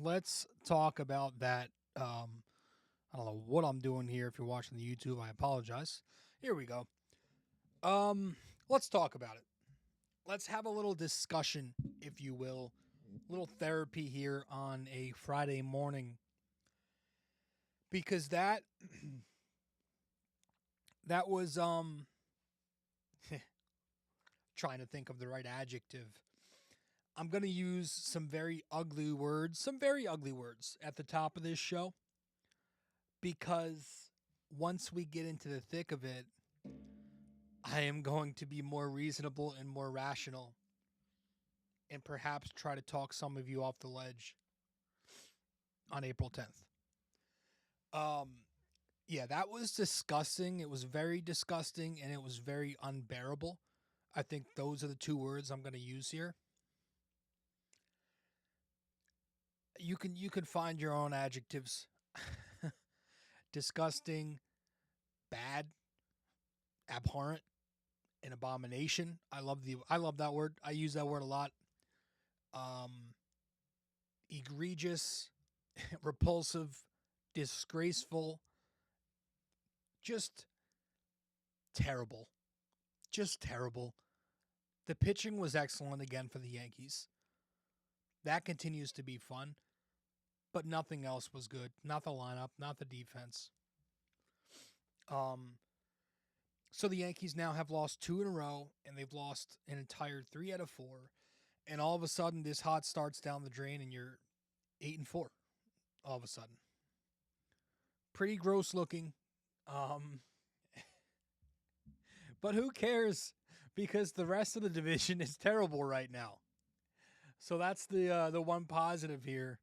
let's talk about that. I don't know what I'm doing here. If you're watching the YouTube, I apologize. Here we go. Let's talk about it. Let's have a little discussion, if you will, little therapy here on a Friday morning, because that was trying to think of the right adjective. I'm going to use some very ugly words at the top of this show because once we get into the thick of it, I am going to be more reasonable and more rational and perhaps try to talk some of you off the ledge on April 10th. Yeah, that was disgusting. It was very disgusting and it was very unbearable. I think those are the two words I'm going to use here. You can find your own adjectives. Disgusting, bad, abhorrent, an abomination. I love that word. I use that word a lot. Egregious, repulsive, disgraceful, just terrible. Just terrible. The pitching was excellent again for the Yankees. That continues to be fun, but nothing else was good. Not the lineup, not the defense. So the Yankees now have lost two in a row, and they've lost an entire 3 out of 4. And all of a sudden, this hot starts down the drain, and you're 8-4. All of a sudden, pretty gross looking. But who cares? Because the rest of the division is terrible right now. So that's the one positive here.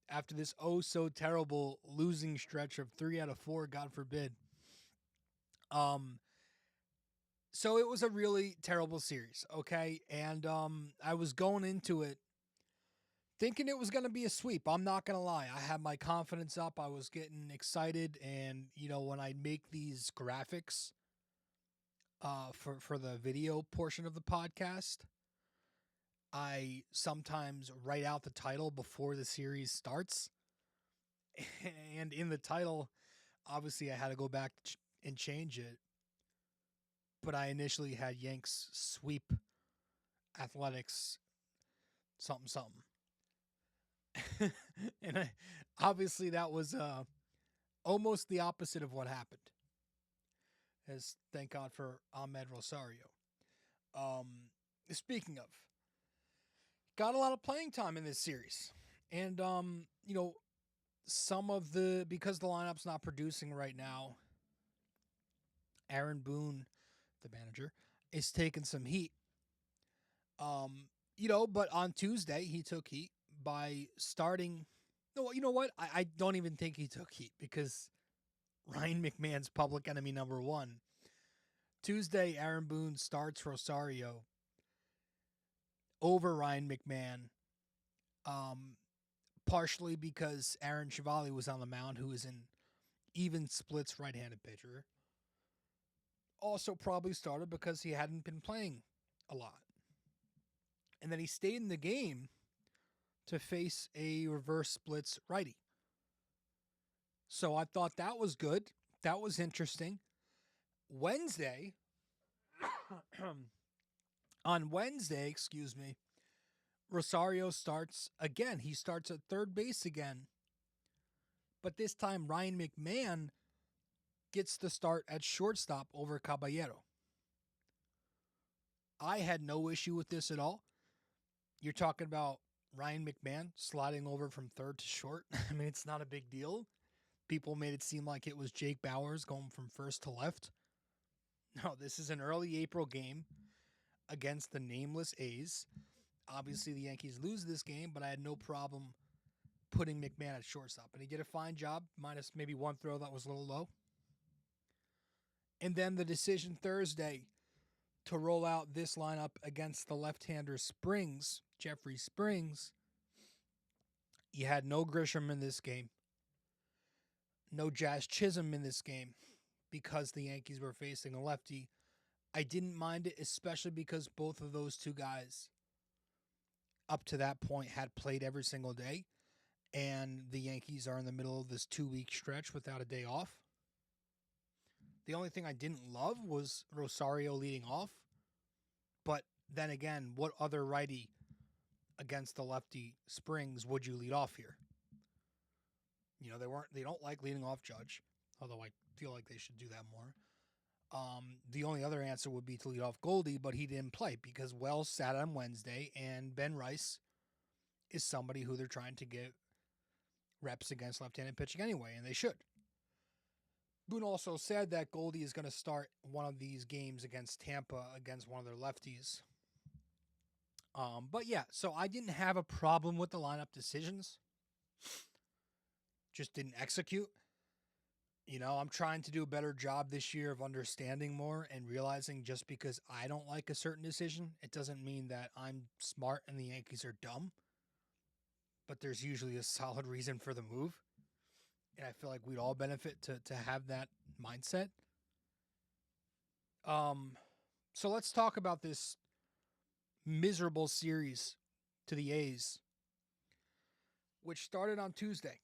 After this oh so terrible losing stretch of 3 out of 4, God forbid. So it was a really terrible series, okay? And I was going into it thinking it was going to be a sweep. I'm not going to lie. I had my confidence up. I was getting excited, and when I make these graphics for the video portion of the podcast, I sometimes write out the title before the series starts. And in the title, obviously I had to go back and change it. But I initially had Yanks sweep Athletics something. And obviously that was almost the opposite of what happened. As thank God for Ahmed Rosario. Speaking of, got a lot of playing time in this series. And, because the lineup's not producing right now, Aaron Boone, the manager, is taking some heat. But on Tuesday, he took heat by starting. No, you know what? I don't even think he took heat because Ryan McMahon's public enemy number one. Tuesday, Aaron Boone starts Rosario over Ryan McMahon, partially because Aaron Chevalier was on the mound, who is an even splits right-handed pitcher. Also probably started because he hadn't been playing a lot. And then he stayed in the game to face a reverse splits righty. So I thought that was good. That was interesting. Wednesday, on Wednesday, Rosario starts again. He starts at third base again. But this time, Ryan McMahon gets the start at shortstop over Caballero. I had no issue with this at all. You're talking about Ryan McMahon sliding over from third to short. I mean, it's not a big deal. People made it seem like it was Jake Bauers going from first to left. No, this is an early April game against the nameless A's. Obviously, the Yankees lose this game, but I had no problem putting McMahon at shortstop. And he did a fine job, minus maybe one throw that was a little low. And then the decision Thursday to roll out this lineup against the left-hander Jeffrey Springs. You had no Grisham in this game. No Jazz Chisholm in this game because the Yankees were facing a lefty. I didn't mind it, especially because both of those two guys up to that point had played every single day. And the Yankees are in the middle of this 2-week stretch without a day off. The only thing I didn't love was Rosario leading off. But then again, what other righty against the lefty Springs would you lead off here? They don't like leading off Judge, although I feel like they should do that more. The only other answer would be to lead off Goldie, but he didn't play because Wells sat on Wednesday, and Ben Rice is somebody who they're trying to get reps against left-handed pitching anyway, and they should. Boone also said that Goldie is going to start one of these games against Tampa against one of their lefties. But yeah, so I didn't have a problem with the lineup decisions. Just didn't execute. I'm trying to do a better job this year of understanding more and realizing just because I don't like a certain decision, it doesn't mean that I'm smart and the Yankees are dumb. But there's usually a solid reason for the move. And I feel like we'd all benefit to have that mindset. So let's talk about this miserable series to the A's, which started on Tuesday.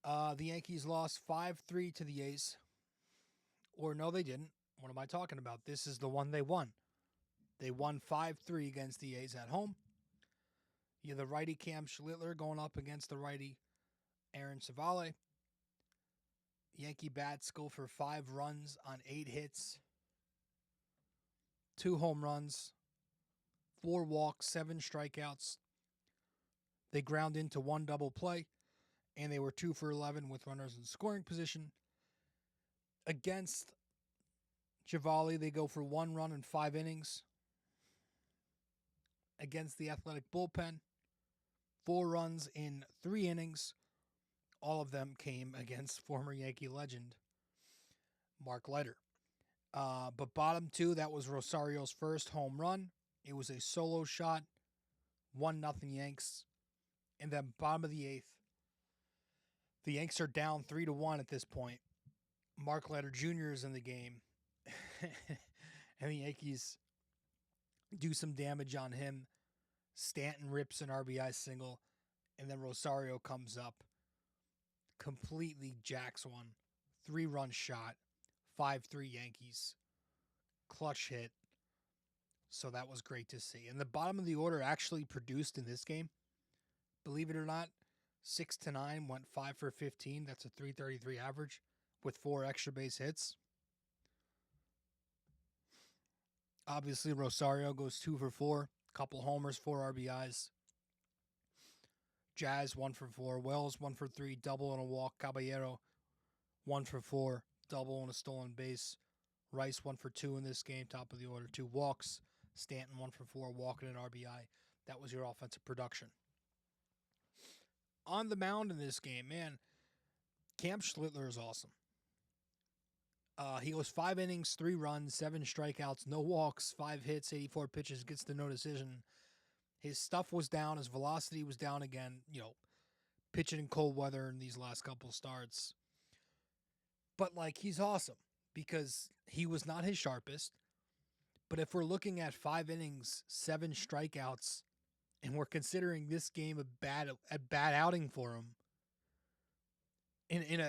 The Yankees lost 5-3 to the A's. Or no, they didn't. What am I talking about? This is the one they won. They won 5-3 against the A's at home. You have the righty Cam Schlittler going up against the righty Aaron Savale. Yankee bats go for 5 runs on 8 hits, 2 home runs, 4 walks, 7 strikeouts. They ground into 1 double play, and they were 2 for 11 with runners in scoring position. Against Savale, they go for 1 run in 5 innings. Against the Athletic bullpen, 4 runs in 3 innings. All of them came against former Yankee legend Mark Leiter. But bottom 2, that was Rosario's first home run. It was a solo shot, 1-0 Yanks. And then bottom of the 8th, the Yanks are down 3-1 at this point. Mark Leiter Jr. is in the game. And the Yankees do some damage on him. Stanton rips an RBI single. And then Rosario comes up, completely jacks one. 3-run shot. 5-3 Yankees. Clutch hit. So that was great to see. And the bottom of the order actually produced in this game. Believe it or not, 6-9 went 5 for 15. That's a .333 average with 4 extra base hits. Obviously, Rosario goes 2 for 4. Couple homers, 4 RBIs. Jazz 1 for 4. Wells 1 for 3. Double and a walk. Caballero 1 for 4. Double and a stolen base. Rice 1 for 2 in this game. Top of the order. 2 walks. Stanton 1 for 4. Walking an RBI. That was your offensive production. On the mound in this game, man, Cam Schlittler is awesome. He goes 5 innings, 3 runs, 7 strikeouts, no walks, 5 hits, 84 pitches, gets the no decision. His stuff was down. His velocity was down again, pitching in cold weather in these last couple starts. But, he's awesome because he was not his sharpest. But if we're looking at 5 innings, 7 strikeouts, and we're considering this game a bad outing for him, in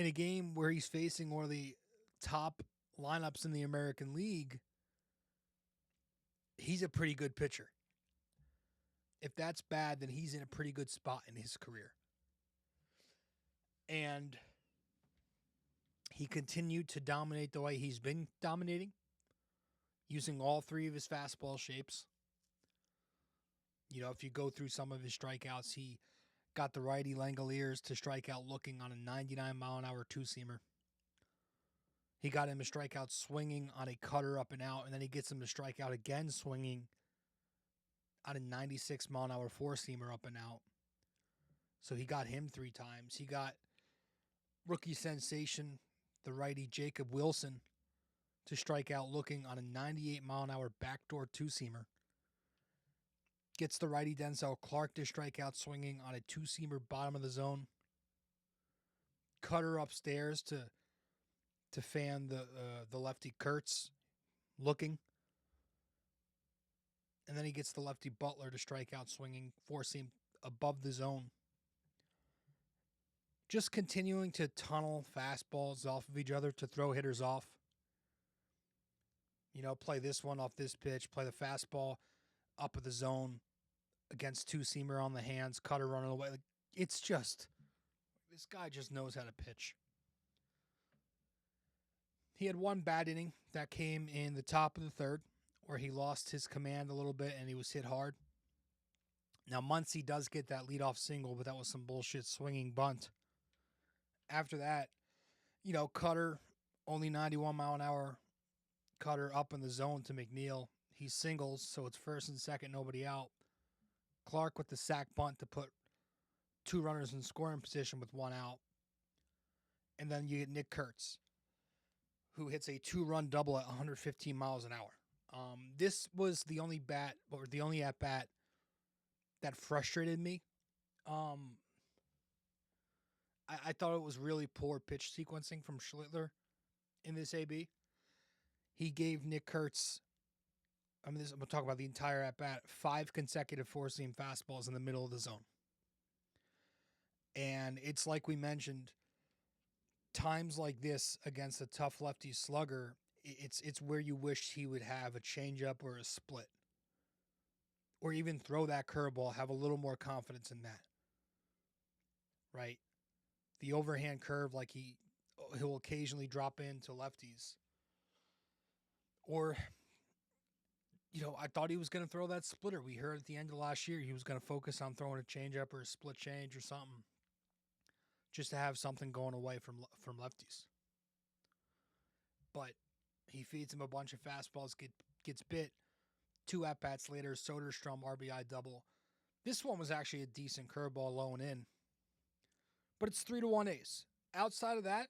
a game where he's facing one of the top lineups in the American League, he's a pretty good pitcher. If that's bad, then he's in a pretty good spot in his career. And he continued to dominate the way he's been dominating, using all 3 of his fastball shapes. If you go through some of his strikeouts, he got the righty Langoliers to strike out looking on a 99-mile-an-hour two-seamer. He got him to strike out swinging on a cutter up and out, and then he gets him to strike out again swinging on a 96-mile-an-hour four-seamer up and out. So he got him 3 times. He got rookie sensation, the righty Jacob Wilson, to strike out looking on a 98-mile-an-hour backdoor two-seamer. Gets the righty Denzel Clark to strike out swinging on a two-seamer bottom of the zone. Cutter upstairs to fan the lefty Kurtz looking. And then he gets the lefty Butler to strike out swinging, four-seam above the zone. Just continuing to tunnel fastballs off of each other to throw hitters off. Play this one off this pitch, play the fastball up of the zone against two-seamer on the hands, cutter running away. It's just, this guy just knows how to pitch. He had one bad inning that came in the top of the third where he lost his command a little bit and he was hit hard. Now, Muncy does get that leadoff single, but that was some bullshit swinging bunt. After that, cutter, only 91 mile an hour cutter up in the zone to McNeil. He singles, so it's first and second, nobody out. Clark with the sack bunt to put two runners in scoring position with one out. And then you get Nick Kurtz, who hits a two-run double at 115 miles an hour. This was the only at-bat that frustrated me. I thought it was really poor pitch sequencing from Schlittler in this AB. He gave Nick Kurtz, I'm going to talk about the entire at-bat, 5 consecutive four-seam fastballs in the middle of the zone. And it's like we mentioned, times like this against a tough lefty slugger, it's where you wish he would have a changeup or a split. Or even throw that curveball, have a little more confidence in that. Right? The overhand curve, like he'll occasionally drop into lefties. Or, I thought he was going to throw that splitter. We heard at the end of last year he was going to focus on throwing a changeup or a split change or something, just to have something going away from lefties. But he feeds him a bunch of fastballs, gets bit. 2 at-bats later, Soderstrom RBI double. This one was actually a decent curveball low and in. But it's 3-1 ace. Outside of that,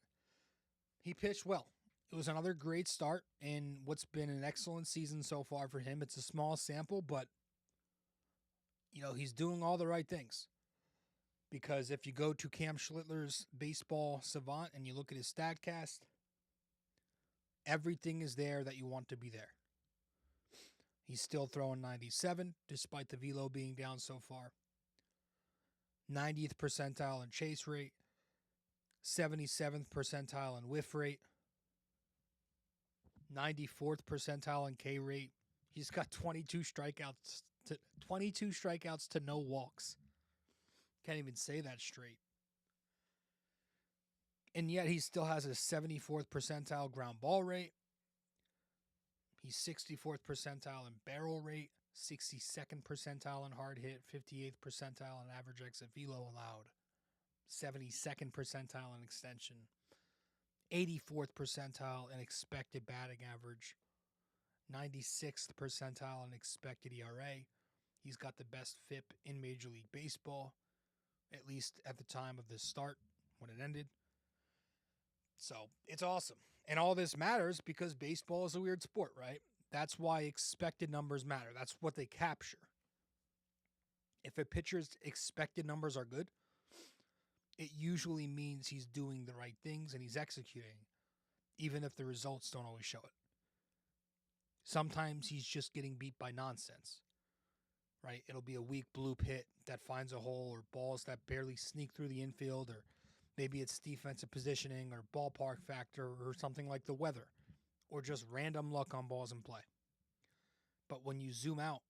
he pitched well. It was another great start in what's been an excellent season so far for him. It's a small sample, but, he's doing all the right things. Because if you go to Cam Schlittler's Baseball Savant and you look at his StatCast, everything is there that you want to be there. He's still throwing 97, despite the velo being down so far. 90th percentile in chase rate. 77th percentile in whiff rate. 94th percentile in K rate. He's got 22 strikeouts to no walks. Can't even say that straight. And yet he still has a 74th percentile ground ball rate. He's 64th percentile in barrel rate, 62nd percentile in hard hit, 58th percentile in average exit velo allowed, 72nd percentile in extension, 84th percentile in expected batting average, 96th percentile in expected ERA. He's got the best FIP in Major League Baseball, at least at the time of this start when it ended. So it's awesome. And all this matters because baseball is a weird sport, right? That's why expected numbers matter. That's what they capture. If a pitcher's expected numbers are good, it usually means he's doing the right things and he's executing, even if the results don't always show it. Sometimes he's just getting beat by nonsense, right? It'll be a weak bloop hit that finds a hole or balls that barely sneak through the infield, or maybe it's defensive positioning or ballpark factor or something like the weather, or just random luck on balls in play. But when you zoom out,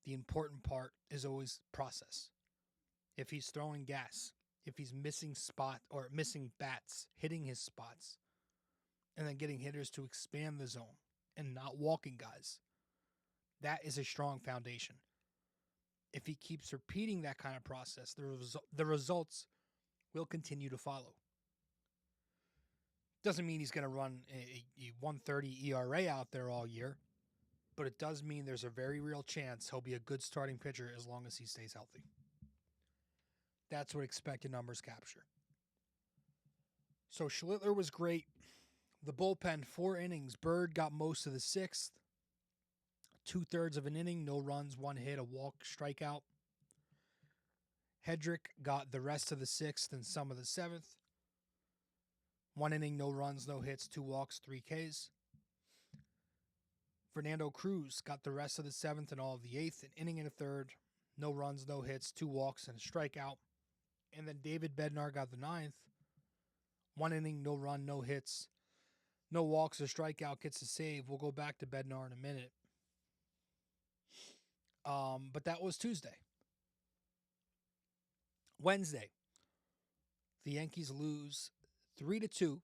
the important part is always process. If he's throwing gas, if he's missing bats, hitting his spots, and then getting hitters to expand the zone and not walking guys, that is a strong foundation. If he keeps repeating that kind of process, the results will continue to follow. Doesn't mean he's going to run a 130 ERA out there all year, but it does mean there's a very real chance he'll be a good starting pitcher as long as he stays healthy. That's what expected numbers capture. So Schlittler was great. The bullpen, 4 innings. Bird got most of the 6th. 2/3 of an inning, no runs, 1 hit, a walk, strikeout. Headrick got the rest of the 6th and some of the 7th. 1 inning, no runs, no hits, 2 walks, 3 Ks. Fernando Cruz got the rest of the 7th and all of the 8th, an inning and a third, no runs, no hits, 2 walks, and a strikeout. And then David Bednar got the 9th, 1 inning, no run, no hits, no walks, a strikeout, gets a save. We'll go back to Bednar in a minute. But that was Tuesday. Wednesday, the Yankees lose 3-2.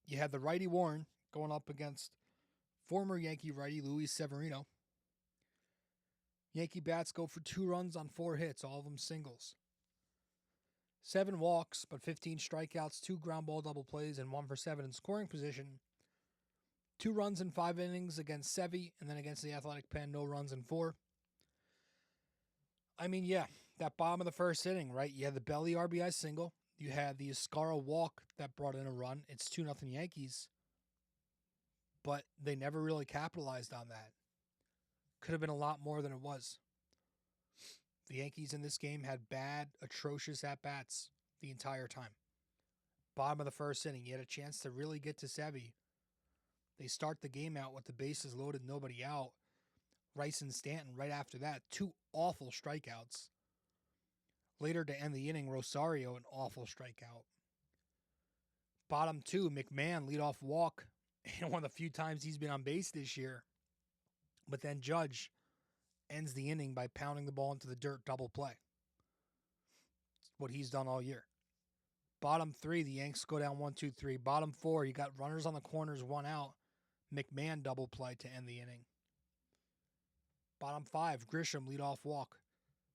You had the righty Warren going up against former Yankee righty Luis Severino. Yankee bats go for 2 runs on 4 hits, all of them singles. 7 walks, but 15 strikeouts, 2 ground ball double plays, and 1 for 7 in scoring position. 2 runs in 5 innings against Sevy, and then against the Athletic Pen, no runs in 4. I mean, yeah, that bottom of the first inning, right? You had the Belly RBI single. You had the Escara walk that brought in a run. It's 2-0 Yankees. But they never really capitalized on that. Could have been a lot more than it was. The Yankees in this game had bad, atrocious at-bats the entire time. Bottom of the first inning, you had a chance to really get to Sevy. They start the game out with the bases loaded, nobody out. Rice and Stanton right after that. 2 awful strikeouts. Later to end the inning, Rosario, an awful strikeout. Bottom 2, McMahon, leadoff walk. One of the few times he's been on base this year. But then Judge ends the inning by pounding the ball into the dirt, double play. It's what he's done all year. Bottom 3, the Yanks go down 1-2-3. Bottom 4, you got runners on the corners, 1 out. McMahon double play to end the inning. Bottom 5, Grisham, leadoff walk.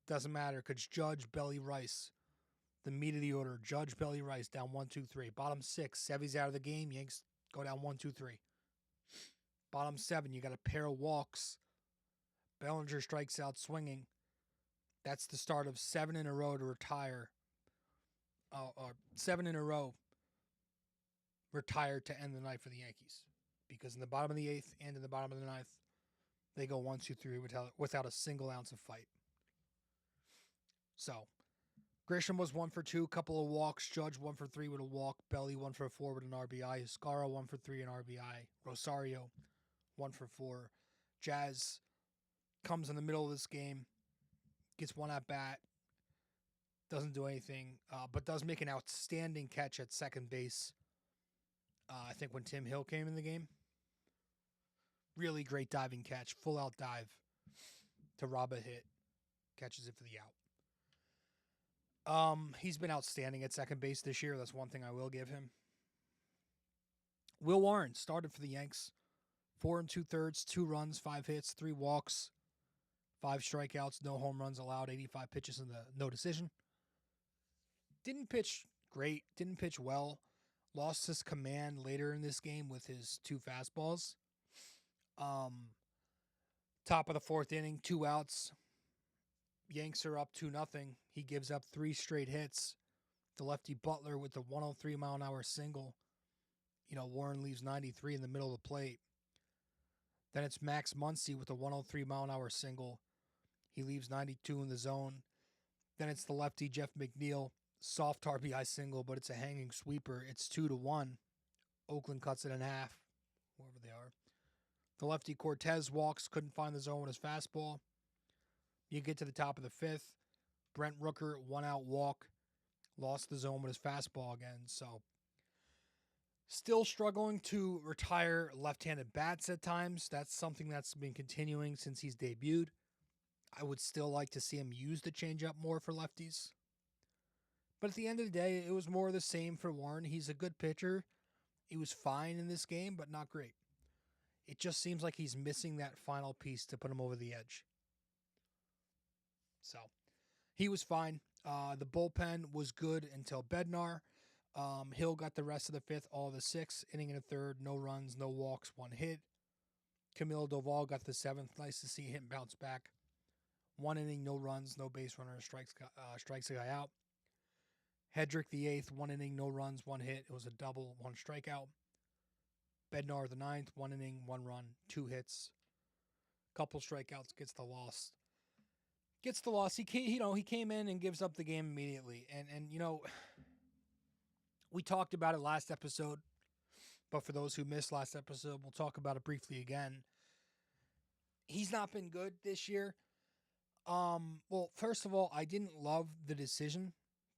Doesn't matter because Judge, Belly, Rice. The meat of the order, Judge, Belly, Rice down 1-2-3. Bottom 6, Sevy's out of the game. Yanks go down 1-2-3. Bottom 7, you got a pair of walks. Bellinger strikes out swinging. That's the start of 7 in a row to retire. 7 in a row retired to end the night for the Yankees. Because in the bottom of the 8th and in the bottom of the 9th, they go 1-2-3 without a single ounce of fight. So, Grisham was 1 for 2, couple of walks. Judge 1 for 3 with a walk. Belly 1 for 4 with an RBI. Escara 1 for 3 an RBI. Rosario 1 for 4. Jazz comes in the middle of this game, gets 1 at bat, doesn't do anything, but does make an outstanding catch at second base. I think when Tim Hill came in the game. Really great diving catch, full out dive to rob a hit. Catches it for the out. He's been outstanding at second base this year. That's one thing I will give him. Will Warren started for the Yanks. 4 2/3, 2 runs, 5 hits, 3 walks, 5 strikeouts, no home runs allowed, 85 pitches in the no decision. Didn't pitch great, didn't pitch well. Lost his command later in this game with his 2 fastballs. Top of the 4th inning, 2 outs. Yanks are up 2-0. He gives up 3 straight hits. The lefty Butler with the 103-mile-an-hour single. Warren leaves 93 in the middle of the plate. Then it's Max Muncy with a 103-mile-an-hour single. He leaves 92 in the zone. Then it's the lefty Jeff McNeil, soft RBI single, but it's a hanging sweeper. It's 2-1. Oakland cuts it in half, wherever they are. The lefty Cortez walks, couldn't find the zone with his fastball. You get to the top of the 5th. Brent Rooker, 1-out walk. Lost the zone with his fastball again. So, still struggling to retire left-handed bats at times. That's something that's been continuing since he's debuted. I would still like to see him use the changeup more for lefties. But at the end of the day, it was more of the same for Warren. He's a good pitcher. He was fine in this game, but not great. It just seems like he's missing that final piece to put him over the edge. So, he was fine. The bullpen was good until Bednar. Hill got the rest of the 5th, all of the 6th, inning and a third, no runs, no walks, 1 hit. Camilo Doval got the 7th. Nice to see him bounce back. 1 inning, no runs, no base runner, strikes a guy out. Headrick the 8th, 1 inning, no runs, 1 hit. It was a double, 1 strikeout. Bednar the 9th, 1 inning, 1 run, 2 hits. Couple strikeouts, gets the loss. He came in and gives up the game immediately. And we talked about it last episode. But for those who missed last episode, we'll talk about it briefly again. He's not been good this year. Well, first of all, I didn't love the decision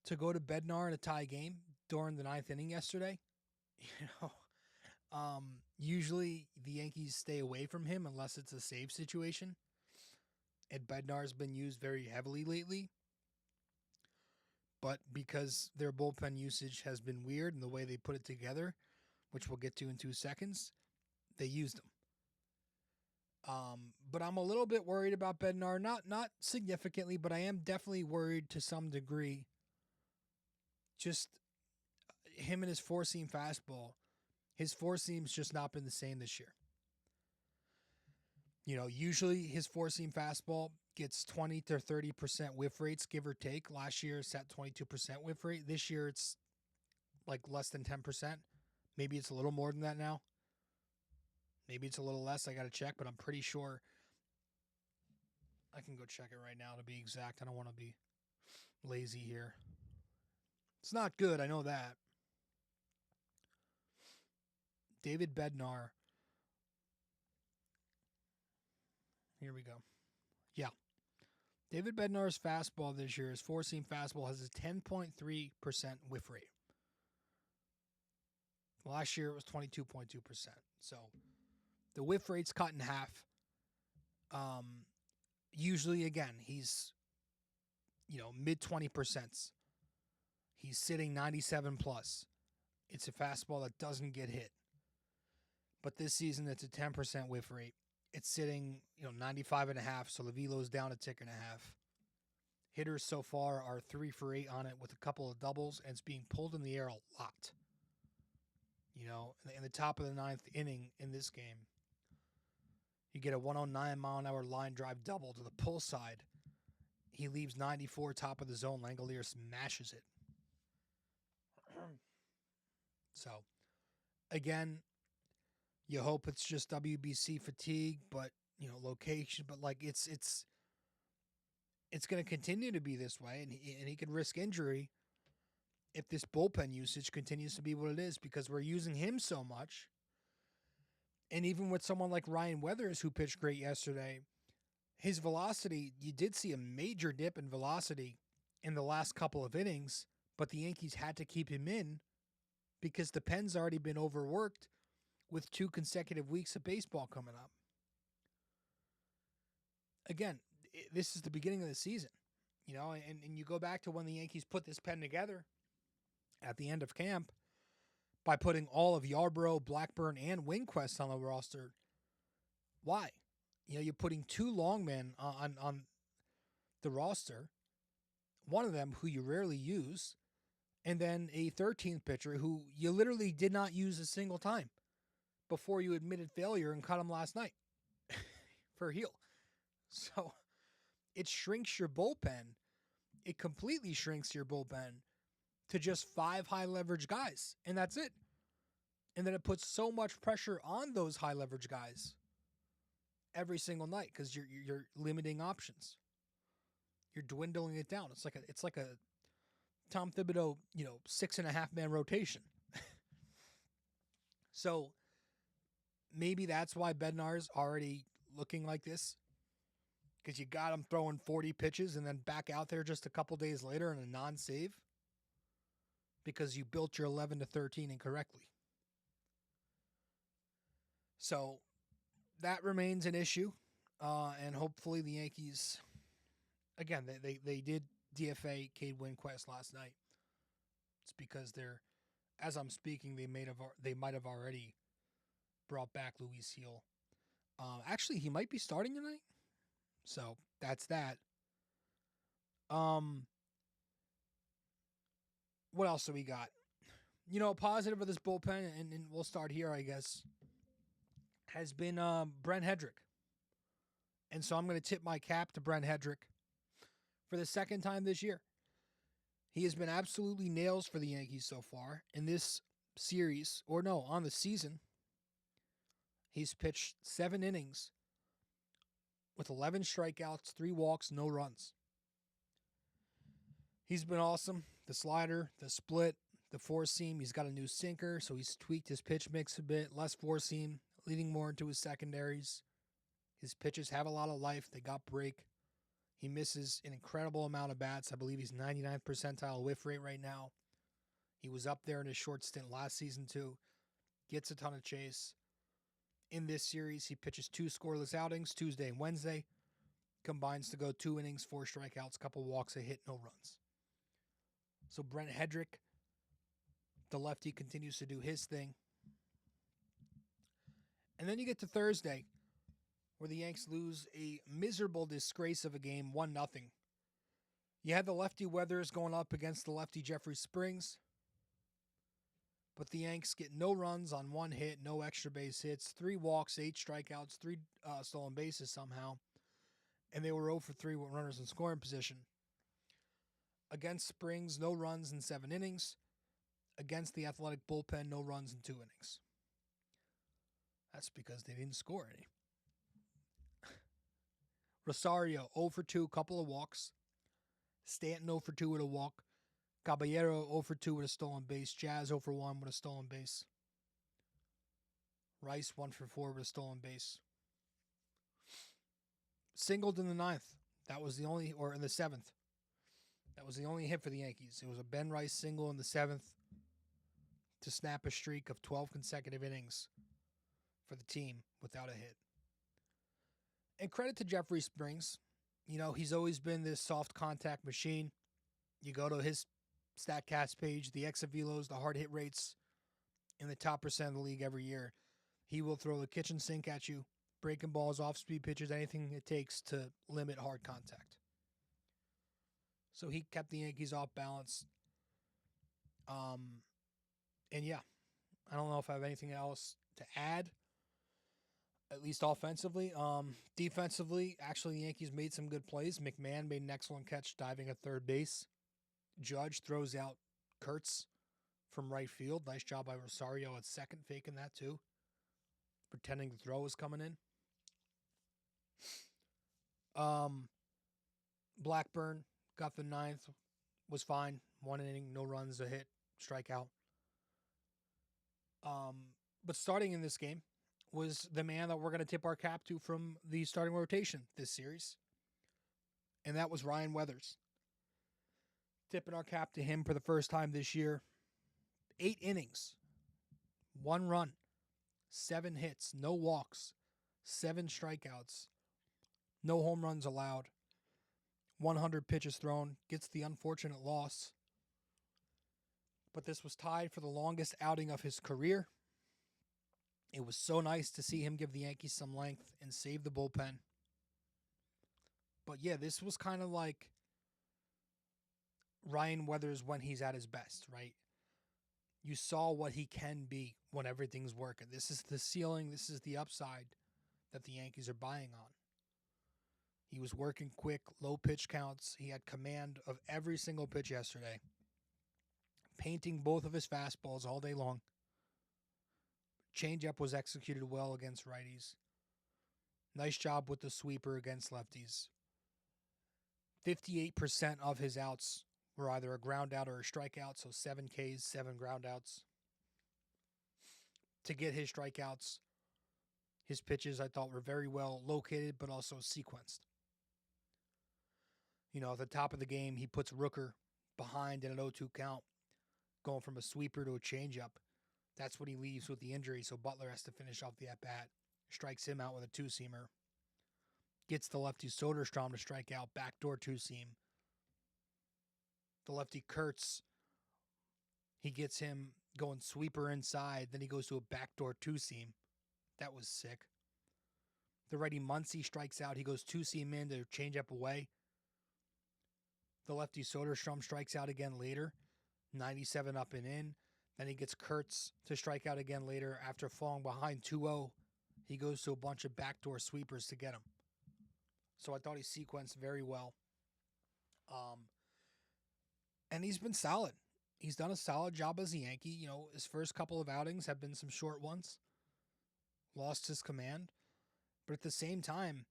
to go to Bednar in a tie game during the 9th inning yesterday. You know, usually the Yankees stay away from him unless it's a save situation. And Bednar's been used very heavily lately. But because their bullpen usage has been weird and the way they put it together, which we'll get to in 2 seconds, they used him. But I'm a little bit worried about Bednar, not significantly, but I am definitely worried to some degree. Just him and his four-seam fastball. His four-seam's just not been the same this year. You know, usually his four-seam fastball gets 20 to 30% whiff rates, give or take. Last year it's at 22% whiff rate. This year it's like less than 10%. Maybe it's a little more than that now. Maybe it's a little less. I got to check, but I'm pretty sure. I can go check it right now to be exact. I don't want to be lazy here. It's not good. I know that. David Bednar. Here we go. Yeah. David Bednar's fastball this year, his four-seam fastball, has a 10.3% whiff rate. Last year it was 22.2%. So the whiff rate's cut in half. Usually, again, he's, mid 20%. He's sitting 97 plus. It's a fastball that doesn't get hit. But this season, it's a 10% whiff rate. It's sitting, 95 and a half, so the velo's down a tick and a half. Hitters so far are 3 for 8 on it with a couple of doubles, and it's being pulled in the air a lot. In the top of the 9th inning in this game, you get a 109-mile-an-hour line drive double to the pull side. He leaves 94 top of the zone. Langolier smashes it. So, again, you hope it's just WBC fatigue, but, location. But, it's going to continue to be this way, and he could risk injury if this bullpen usage continues to be what it is, because we're using him so much. And even with someone like Ryan Weathers, who pitched great yesterday, his velocity, you did see a major dip in velocity in the last couple of innings, but the Yankees had to keep him in because the pen's already been overworked with 2 consecutive weeks of baseball coming up. Again, this is the beginning of the season, and you go back to when the Yankees put this pen together at the end of camp by putting all of Yarbrough, Blackburn, and Winquist on the roster. Why? You're putting 2 long men on the roster, one of them who you rarely use, and then a 13th pitcher who you literally did not use a single time before you admitted failure and cut him last night for a heel. So it shrinks your bullpen. It completely shrinks your bullpen to just 5 high-leverage guys, and that's it. And then it puts so much pressure on those high-leverage guys every single night because you're limiting options. You're dwindling it down. It's like a Tom Thibodeau, 6.5-man rotation. So maybe that's why Bednar's already looking like this, because you got him throwing 40 pitches and then back out there just a couple days later in a non-save because you built your 11 to 13 incorrectly. So that remains an issue, and hopefully the Yankees, again, they did DFA Cade Winquist last night. It's because as I'm speaking, they might have already brought back Luis Heel. Actually, he might be starting tonight, so that's that. What else do we got? Positive of this bullpen, and we'll start here, I guess, has been Brent Headrick. And so I'm going to tip my cap to Brent Headrick for the second time this year. He has been absolutely nails for the Yankees so far in this series, on the season. He's pitched 7 innings with 11 strikeouts, 3 walks, no runs. He's been awesome. The slider, the split, The four seam, he's got a new sinker, so he's tweaked his pitch mix a bit. Less four seam, leading more into his secondaries. His pitches have a lot of life. They got break. He misses an incredible amount of bats. I believe he's 99th percentile whiff rate right now. He was up there in his short stint last season too. Gets a ton of chase. In this series, he pitches 2 scoreless outings, Tuesday and Wednesday. Combines to go 2 innings, 4 strikeouts, couple walks, a hit, no runs. So Brent Headrick, the lefty, continues to do his thing. And then you get to Thursday, where the Yanks lose a miserable disgrace of a game, 1-0. You had the lefty Weathers going up against the lefty Jeffrey Springs. But the Yanks get no runs on 1 hit, no extra base hits, 3 walks, 8 strikeouts, 3 stolen bases somehow. And they were 0 for 3 with runners in scoring position. Against Springs, no runs in 7 innings. Against the Athletic bullpen, no runs in 2 innings. That's because they didn't score any. Rosario, 0 for 2, couple of walks. Stanton, 0 for 2 with a walk. Caballero, 0 for 2 with a stolen base. Jazz, 0 for 1 with a stolen base. Rice, 1 for 4 with a stolen base. Singled in the 9th. That was the only, or in the 7th. That was the only hit for the Yankees. It was a Ben Rice single in the 7th to snap a streak of 12 consecutive innings for the team without a hit. And credit to Jeffrey Springs. You know, he's always been this soft contact machine. You go to his StatCast page, the exit velos, the hard hit rates in the top % of the league every year. He will throw the kitchen sink at you, breaking balls, off-speed pitches, anything it takes to limit hard contact. So he kept the Yankees off balance. And yeah, I don't know if I have anything else to add, at least offensively. Defensively, actually, the Yankees made some good plays. McMahon made an excellent catch diving at third base. Judge throws out Kurtz from right field. Nice job by Rosario at second, faking that too. Pretending the throw was coming in. Blackburn got the 9th. Was fine. 1 inning, no runs, a hit, strikeout. But starting in this game was the man that we're going to tip our cap to from the starting rotation this series. And that was Ryan Weathers. Tipping our cap to him for the first time this year. 8 innings, 1 run, 7 hits, no walks, 7 strikeouts, no home runs allowed, 100 pitches thrown, gets the unfortunate loss. But this was tied for the longest outing of his career. It was so nice to see him give the Yankees some length and save the bullpen. But yeah, this was kind of like Ryan Weathers when he's at his best, right? You saw what he can be when everything's working. This is the ceiling. This is the upside that the Yankees are buying on. He was working quick, low pitch counts. He had command of every single pitch yesterday. Painting both of his fastballs all day long. Changeup was executed well against righties. Nice job with the sweeper against lefties. 58% of his outs were either a ground out or a strikeout, so 7 Ks, 7 ground outs. To get his strikeouts, his pitches I thought were very well located, but also sequenced. You know, at the top of the game, he puts Rooker behind in an 0-2 count, going from a sweeper to a changeup. That's what he leaves with the injury, so Butler has to finish off the at-bat. Strikes him out with a 2-seamer. Gets the lefty Soderstrom to strike out, backdoor 2-seam. The lefty Kurtz, he gets him going sweeper inside, then he goes to a backdoor 2-seam. That was sick. The righty Muncy strikes out, he goes 2-seam in to change up away. The lefty Soderstrom strikes out again later, 97 up and in. Then he gets Kurtz to strike out again later after falling behind 2-0. He goes to a bunch of backdoor sweepers to get him. So I thought he sequenced very well. And he's been solid. He's done a solid job as a Yankee. You know, his first couple of outings have been some short ones. Lost his command. But at the same time,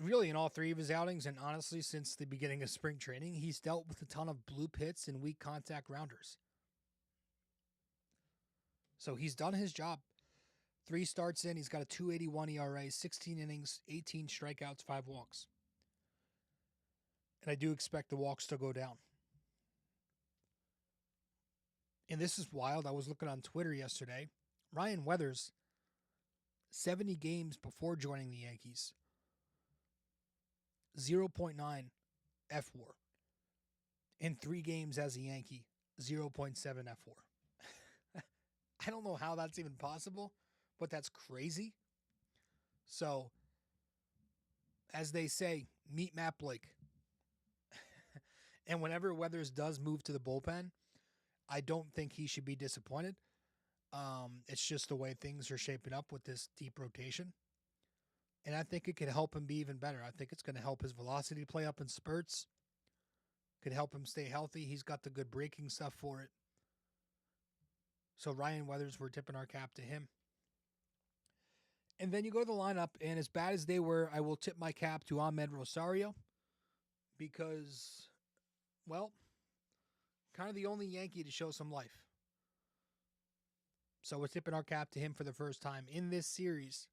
really in all three of his outings, and honestly, since the beginning of spring training, he's dealt with a ton of bloop hits and weak contact grounders. So he's done his job. 3 starts in, he's got a 2.81 ERA, 16 innings, 18 strikeouts, 5 walks. And I do expect the walks to go down. And this is wild. I was looking on Twitter yesterday. Ryan Weathers, 70 games before joining the Yankees, 0.9 F4. In 3 games as a Yankee, 0.7 F4. I don't know how that's even possible, but that's crazy. So, as they say, meet Matt Blake. And whenever Weathers does move to the bullpen, I don't think he should be disappointed. It's just the way things are shaping up with this deep rotation. And I think it could help him be even better. I think it's going to help his velocity play up in spurts. Could help him stay healthy. He's got the good breaking stuff for it. So Ryan Weathers, we're tipping our cap to him. And then you go to the lineup, and as bad as they were, I will tip my cap to Ahmed Rosario because, well, kind of the only Yankee to show some life. So we're tipping our cap to him for the first time in this series.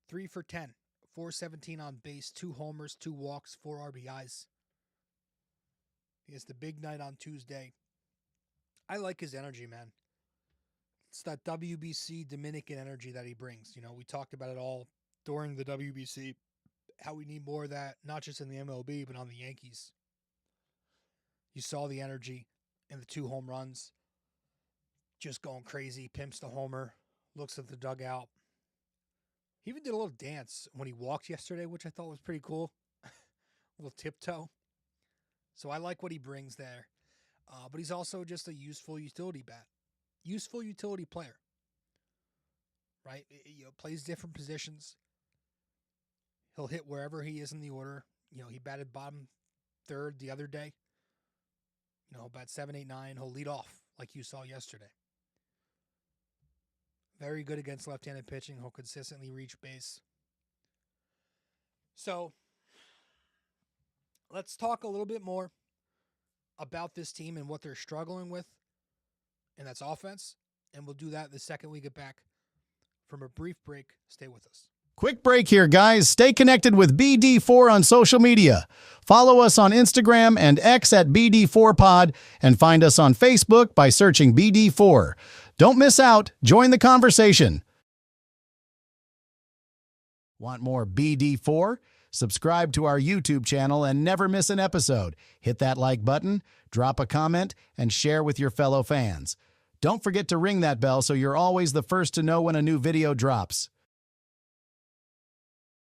3 for 10, 417 on base, 2 homers, 2 walks, 4 RBIs. It's the big night on Tuesday. I like his energy, man. It's that WBC Dominican energy that he brings. You know, we talked about it all during the WBC, how we need more of that, not just in the MLB, but on the Yankees. You saw the energy in the 2 home runs. Just going crazy, pimps the homer, looks at the dugout. He even did a little dance when he walked yesterday, which I thought was pretty cool. A little tiptoe. So I like what he brings there. But he's also just a useful utility bat. Useful utility player. Right? Plays different positions. He'll hit wherever he is in the order. He batted bottom third the other day. About 7, 8, 9. He'll lead off like you saw yesterday. Very good against left-handed pitching. He'll consistently reach base. So, let's talk a little bit more about this team and what they're struggling with, and that's offense. And we'll do that the second we get back from a brief break. Stay with us. Quick break here, guys. Stay connected with BD4 on social media. Follow us on Instagram and X at BD4Pod, and find us on Facebook by searching BD4. Don't miss out. Join the conversation. Want more BD4? Subscribe to our YouTube channel and never miss an episode. Hit that like button, drop a comment, and share with your fellow fans. Don't forget to ring that bell so you're always the first to know when a new video drops.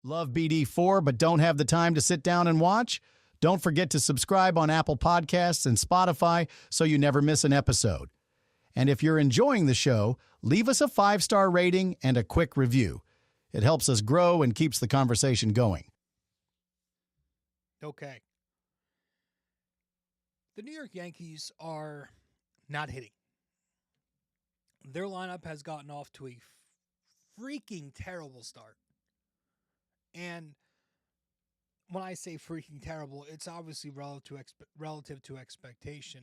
Love BD4 but don't have the time to sit down and watch? Don't forget to subscribe on Apple Podcasts and Spotify so you never miss an episode. And if you're enjoying the show, leave us a 5-star rating and a quick review. It helps us grow and keeps the conversation going. Okay. The New York Yankees are not hitting. Their lineup has gotten off to a freaking terrible start. And when I say freaking terrible, it's obviously relative to expectation.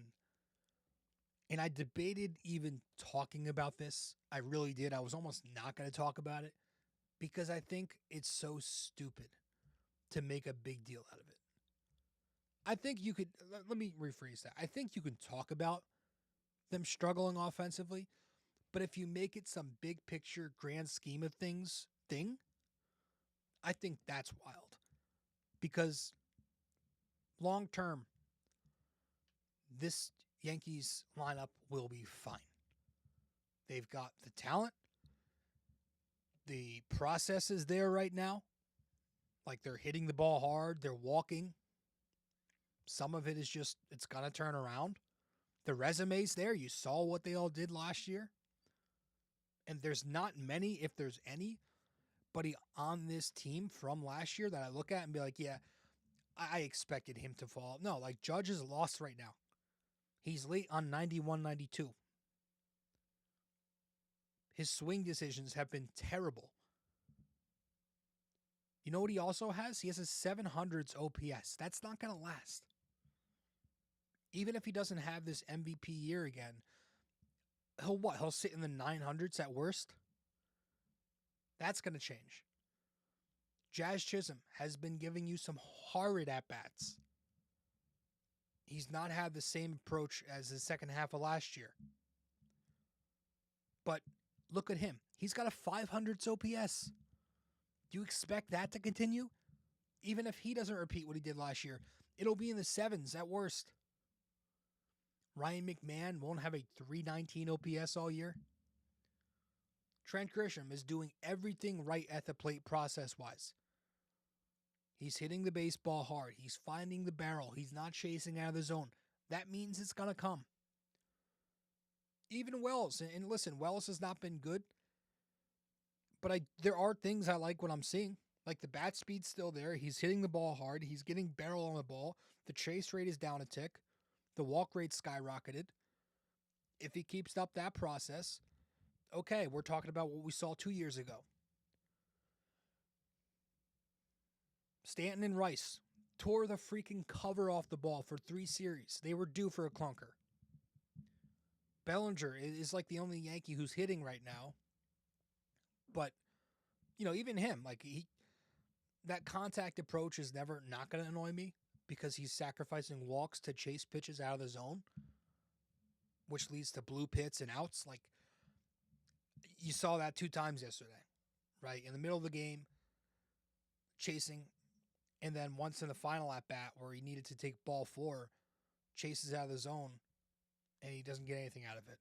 And I debated even talking about this. I really did. I was almost not going to talk about it because I think it's so stupid to make a big deal out of it. I think you could, let me rephrase that. I think you can talk about them struggling offensively, but if you make it some big picture, grand scheme of things thing, I think that's wild. Because long term, this Yankees lineup will be fine. They've got the talent. The process is there right now. Like they're hitting the ball hard. They're walking. Some of it is just, it's going to turn around. The resume's there. You saw what they all did last year. And there's not many, if there's anybody on this team from last year that I look at and be like, yeah, I expected him to fall. No, like Judge is lost right now. He's late on 91, 92. His swing decisions have been terrible. You know what he also has? He has a 700s OPS. That's not going to last. Even if he doesn't have this MVP year again, he'll what? He'll sit in the 900s at worst? That's going to change. Jazz Chisholm has been giving you some horrid at-bats. He's not had the same approach as the second half of last year. But look at him. He's got a 500s OPS. Do you expect that to continue? Even if he doesn't repeat what he did last year, it'll be in the 7s at worst. Ryan McMahon won't have a 319 OPS all year. Trent Grisham is doing everything right at the plate process-wise. He's hitting the baseball hard. He's finding the barrel. He's not chasing out of the zone. That means it's going to come. Even Wells, and listen, Wells has not been good, but there are things I like what I'm seeing. Like the bat speed's still there. He's hitting the ball hard. He's getting barrel on the ball. The chase rate is down a tick. The walk rate skyrocketed. If he keeps up that process, okay, we're talking about what we saw 2 years ago. Stanton and Rice tore the freaking cover off the ball for 3 series. They were due for a clunker. Bellinger is like the only Yankee who's hitting right now. But, even him, that contact approach is never not going to annoy me because he's sacrificing walks to chase pitches out of the zone, which leads to blue pits and outs. You saw that 2 times yesterday, right? In the middle of the game, chasing, and then once in the final at-bat where he needed to take ball 4, chases out of the zone, and he doesn't get anything out of it.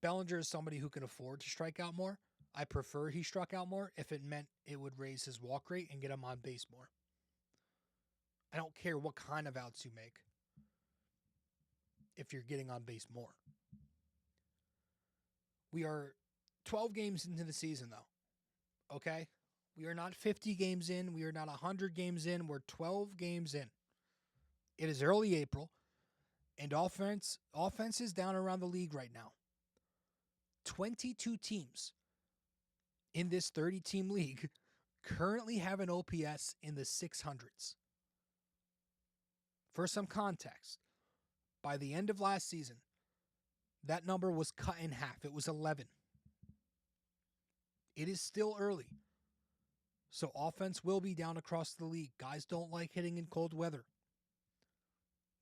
Bellinger is somebody who can afford to strike out more. I prefer he struck out more if it meant it would raise his walk rate and get him on base more. I don't care what kind of outs you make if you're getting on base more. We are 12 games into the season, though. Okay? We are not 50 games in. We are not 100 games in. We're 12 games in. It is early April, and offense is down around the league right now. 22 teams in this 30-team league currently have an OPS in the 600s. For some context, by the end of last season, that number was cut in half. It was 11. It is still early. So offense will be down across the league. Guys don't like hitting in cold weather.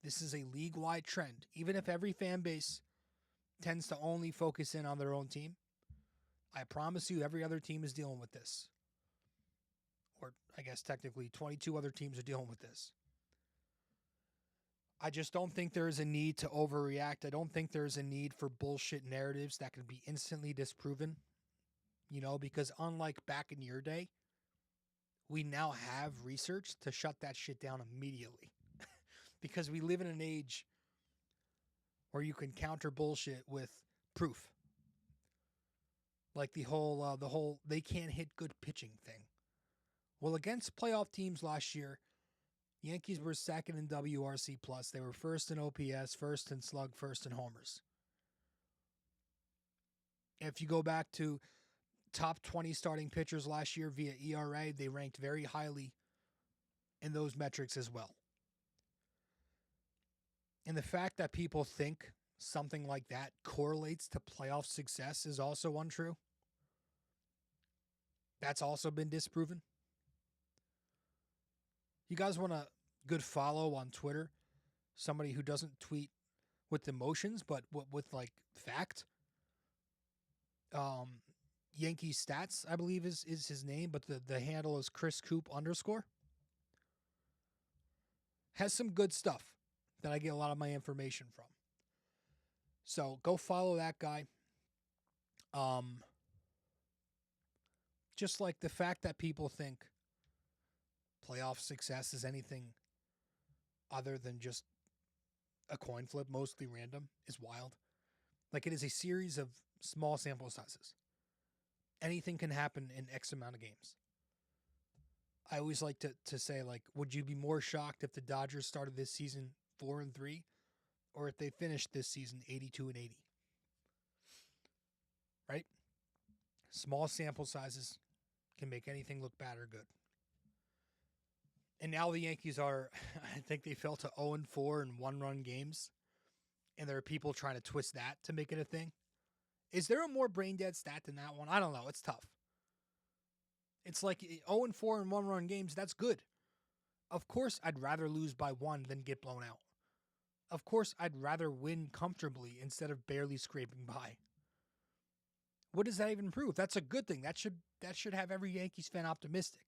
This is a league-wide trend. Even if every fan base tends to only focus in on their own team, I promise you every other team is dealing with this. Or I guess technically 22 other teams are dealing with this. I just don't think there is a need to overreact. I don't think there's a need for bullshit narratives that can be instantly disproven. Because unlike back in your day, we now have research to shut that shit down immediately. Because we live in an age where you can counter bullshit with proof. Like the whole they can't hit good pitching thing. Well, against playoff teams last year, Yankees were second in WRC+. They were first in OPS, first in slug, first in homers. If you go back to top 20 starting pitchers last year via ERA, they ranked very highly in those metrics as well. And the fact that people think something like that correlates to playoff success is also untrue. That's also been disproven. You guys want a good follow on Twitter? Somebody who doesn't tweet with emotions, but with fact? Yankees Stats, I believe is his name, but the handle is Chris Coop _ has some good stuff that I get a lot of my information from. So go follow that guy. Just like the fact that people think playoff success is anything other than just a coin flip, mostly random, is wild. Like it is a series of small sample sizes. Anything can happen in X amount of games. I always like to say, would you be more shocked if the Dodgers started this season 4-3, or if they finished this season 82-80? Right? Small sample sizes can make anything look bad or good. And now the Yankees are, I think they fell to 0-4 in one-run games. And there are people trying to twist that to make it a thing. Is there a more brain-dead stat than that one? I don't know. It's tough. It's like 0-4 in one-run games. That's good. Of course, I'd rather lose by one than get blown out. Of course, I'd rather win comfortably instead of barely scraping by. What does that even prove? That's a good thing. That should have every Yankees fan optimistic.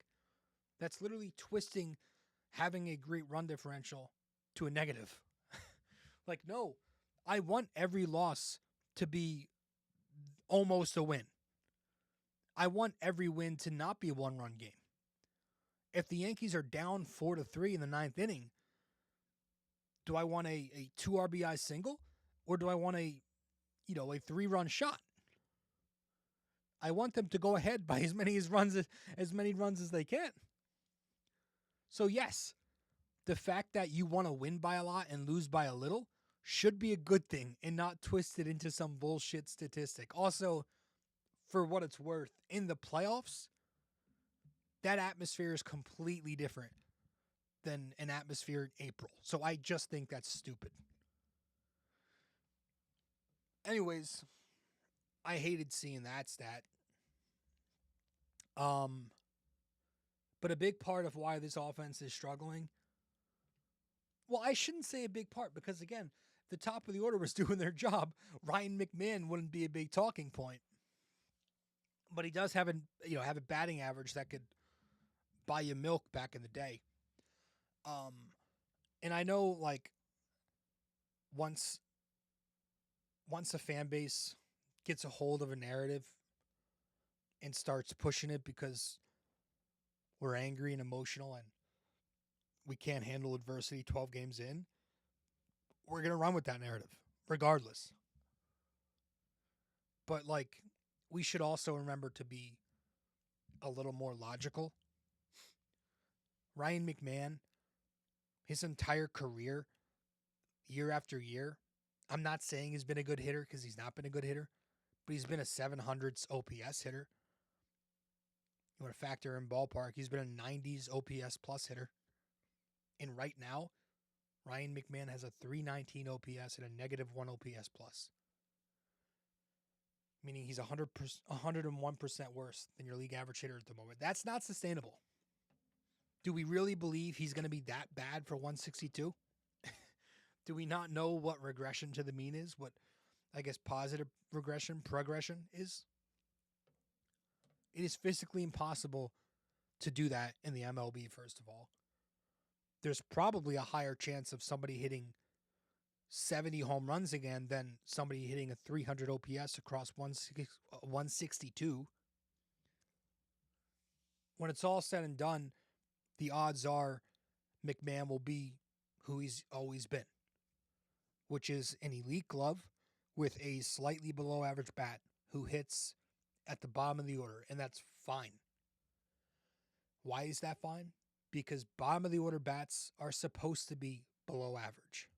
That's literally twisting having a great run differential to a negative. Like, no, I want every loss to be almost a win. I want every win to not be a one-run game. If the Yankees are down 4-3 in the ninth inning, do I want a 2 RBI single, or do I want a 3-run shot? I want them to go ahead by as many runs as they can. So yes, the fact that you want to win by a lot and lose by a little should be a good thing and not twisted into some bullshit statistic. Also, for what it's worth, in the playoffs, that atmosphere is completely different than an atmosphere in April. So I just think that's stupid. Anyways, I hated seeing that stat. But a big part of why this offense is struggling, well, I shouldn't say a big part, because again, the top of the order was doing their job. Ryan McMahon wouldn't be a big talking point. But he does have a batting average that could buy you milk back in the day. And I know, like, once a fan base gets a hold of a narrative and starts pushing it because we're angry and emotional and we can't handle adversity 12 games in, we're going to run with that narrative regardless. But, like, we should also remember to be a little more logical. Ryan McMahon, his entire career, year after year, I'm not saying he's been a good hitter because he's not been a good hitter, but he's been a 700s OPS hitter. You want to factor in ballpark, he's been a 90s OPS plus hitter. And right now, Ryan McMahon has a 319 OPS and a -1 OPS plus. Meaning he's 101% worse than your league average hitter at the moment. That's not sustainable. Do we really believe he's going to be that bad for 162? Do we not know what regression to the mean is? What, I guess, positive progression is? It is physically impossible to do that in the MLB, first of all. There's probably a higher chance of somebody hitting 70 home runs again than somebody hitting a 300 OPS across 162. When it's all said and done, the odds are McMahon will be who he's always been, which is an elite glove with a slightly below average bat who hits at the bottom of the order, and that's fine. Why is that fine? Because bottom of the order bats are supposed to be below average.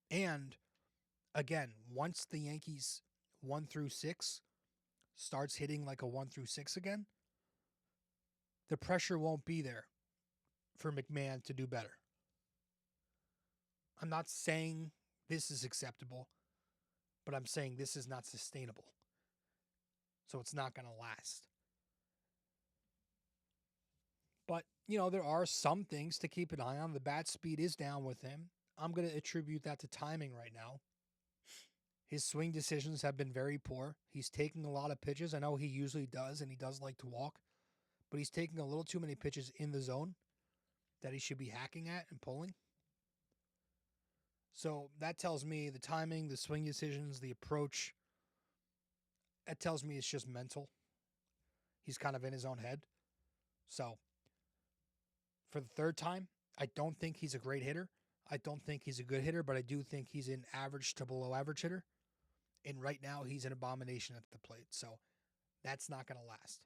And again, once the Yankees 1-6 starts hitting like a 1-6 again, the pressure won't be there for McMahon to do better. I'm not saying this is acceptable, but I'm saying this is not sustainable. So it's not going to last. But, there are some things to keep an eye on. The bat speed is down with him. I'm going to attribute that to timing right now. His swing decisions have been very poor. He's taking a lot of pitches. I know he usually does, and he does like to walk. But he's taking a little too many pitches in the zone that he should be hacking at and pulling. So that tells me the timing, the swing decisions, the approach, that tells me it's just mental. He's kind of in his own head. So for the third time, I don't think he's a great hitter. I don't think he's a good hitter, but I do think he's an average to below average hitter. And right now, he's an abomination at the plate. So that's not going to last.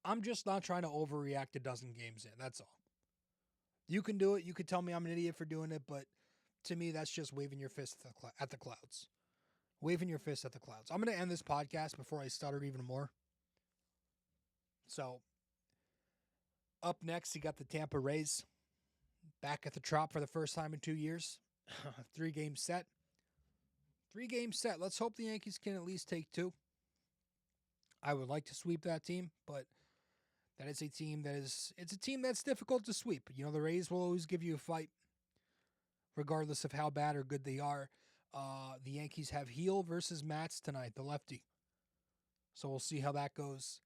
I'm just not trying to overreact a dozen games in. That's all. You can do it. You could tell me I'm an idiot for doing it, but to me, that's just waving your fist at the clouds. Waving your fist at the clouds. I'm going to end this podcast before I stutter even more. So, up next, you got the Tampa Rays back at the Trop for the first time in 2 years. 3-game set. 3-game set. Let's hope the Yankees can at least take 2. I would like to sweep that team, but that is a team it's a team that's difficult to sweep. You know, the Rays will always give you a fight, regardless of how bad or good they are. The Yankees have Heel versus Matz tonight, the lefty. So we'll see how that goes.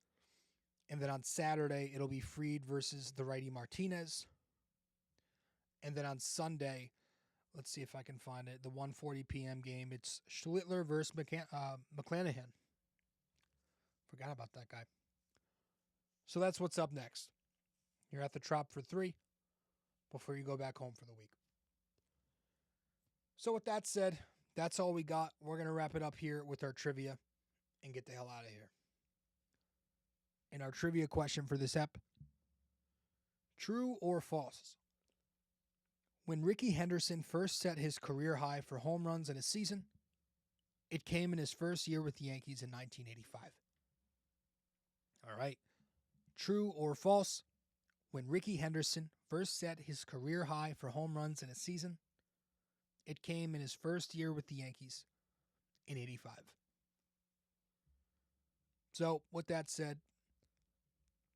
And then on Saturday, it'll be Fried versus the righty Martinez. And then on Sunday, let's see if I can find it, the 1:40 p.m. game, it's Schlittler versus McClanahan. Forgot about that guy. So that's what's up next. You're at the Trop for 3 before you go back home for the week. So with that said, that's all we got. We're going to wrap it up here with our trivia and get the hell out of here. And our trivia question for this ep: true or false? When Rickey Henderson first set his career high for home runs in a season, it came in his first year with the Yankees in 1985. All right. True or false? When Rickey Henderson first set his career high for home runs in a season, it came in his first year with the Yankees in 85. So, with that said,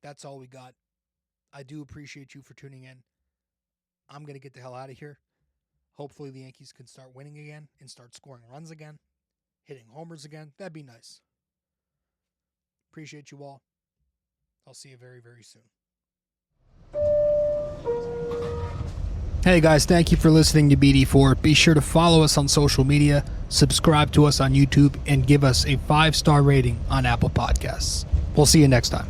that's all we got. I do appreciate you for tuning in. I'm going to get the hell out of here. Hopefully the Yankees can start winning again and start scoring runs again, hitting homers again. That'd be nice. Appreciate you all. I'll see you very, very soon. Hey guys, thank you for listening to BD4. Be sure to follow us on social media, subscribe to us on YouTube, and give us a 5-star rating on Apple Podcasts. We'll see you next time.